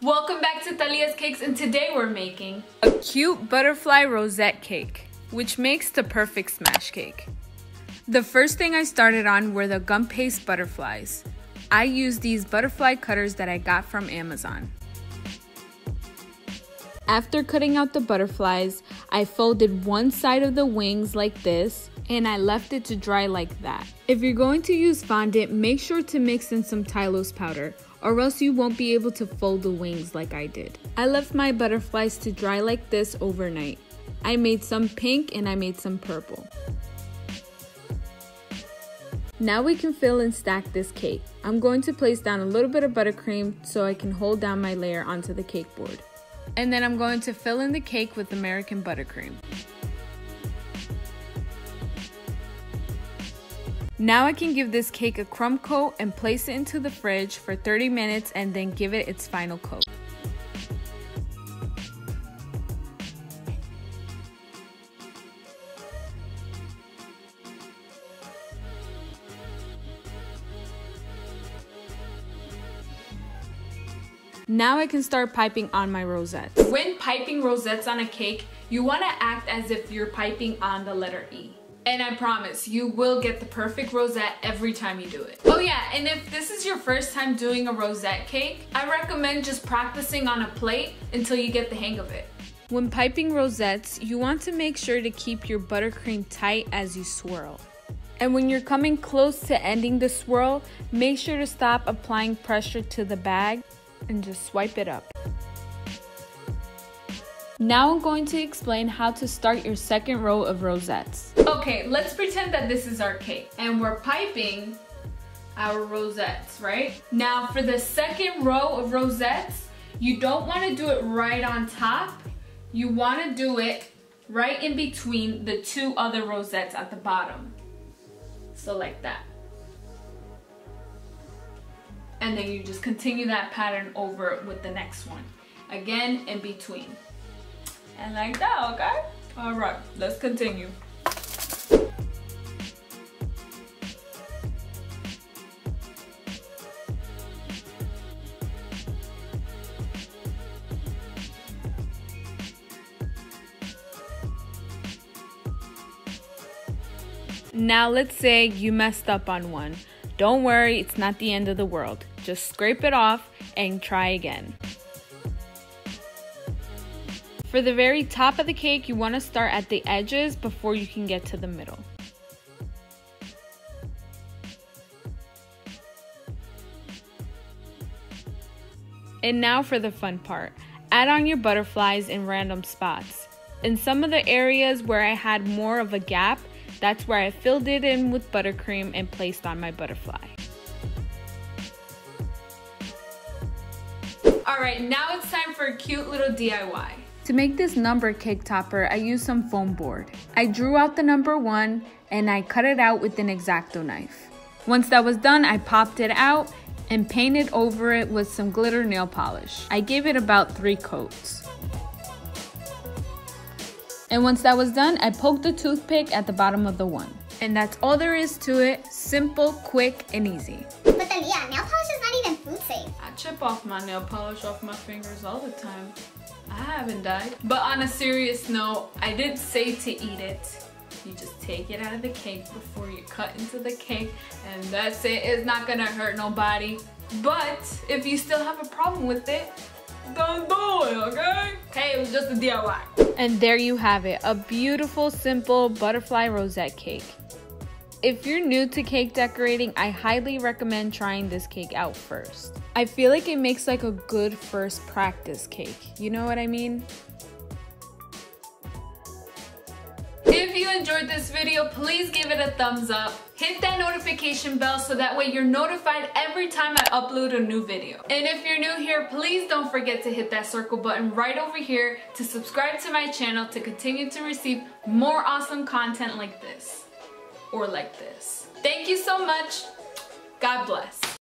Welcome back to Thalias Cakes, and today we're making a cute butterfly rosette cake, which makes the perfect smash cake. The first thing I started on were the gum paste butterflies. I used these butterfly cutters that I got from Amazon. After cutting out the butterflies, I folded one side of the wings like this, and I left it to dry like that. If you're going to use fondant, make sure to mix in some Thalias powder, or else you won't be able to fold the wings like I did. I left my butterflies to dry like this overnight. I made some pink and I made some purple. Now we can fill and stack this cake. I'm going to place down a little bit of buttercream so I can hold down my layer onto the cake board. And then I'm going to fill in the cake with American buttercream. Now I can give this cake a crumb coat and place it into the fridge for 30 minutes and then give it its final coat. Now I can start piping on my rosettes. When piping rosettes on a cake, you want to act as if you're piping on the letter E. And I promise, you will get the perfect rosette every time you do it. Oh yeah, and if this is your first time doing a rosette cake, I recommend just practicing on a plate until you get the hang of it. When piping rosettes, you want to make sure to keep your buttercream tight as you swirl. And when you're coming close to ending the swirl, make sure to stop applying pressure to the bag and just swipe it up. Now I'm going to explain how to start your second row of rosettes. Okay, let's pretend that this is our cake and we're piping our rosettes, right? Now for the second row of rosettes, you don't want to do it right on top. You want to do it right in between the two other rosettes at the bottom. So like that. And then you just continue that pattern over with the next one. Again, in between. And like that, okay? All right, let's continue. Now let's say you messed up on one. Don't worry, it's not the end of the world. Just scrape it off and try again. For the very top of the cake, you want to start at the edges before you can get to the middle. And now for the fun part. Add on your butterflies in random spots. In some of the areas where I had more of a gap, that's where I filled it in with buttercream and placed on my butterfly. Alright, now it's time for a cute little DIY. To make this number cake topper, I used some foam board. I drew out the number 1 and I cut it out with an X-Acto knife. Once that was done, I popped it out and painted over it with some glitter nail polish. I gave it about 3 coats. And once that was done, I poked the toothpick at the bottom of the 1. And that's all there is to it. Simple, quick, and easy. But then, yeah, nail polish is not even food safe. I chip off my nail polish off my fingers all the time. I haven't died. But on a serious note, I did say to eat it. You just take it out of the cake before you cut into the cake, and that's it. It's not gonna hurt nobody. But if you still have a problem with it, don't do it, okay? Hey, it was just a DIY. And there you have it, a beautiful, simple butterfly rosette cake. If you're new to cake decorating, I highly recommend trying this cake out first. I feel like it makes like a good first practice cake. You know what I mean? If you enjoyed this video, please give it a thumbs up. Hit that notification bell so that way you're notified every time I upload a new video. And if you're new here, please don't forget to hit that circle button right over here to subscribe to my channel to continue to receive more awesome content like this. Or like this. Thank you so much. God bless.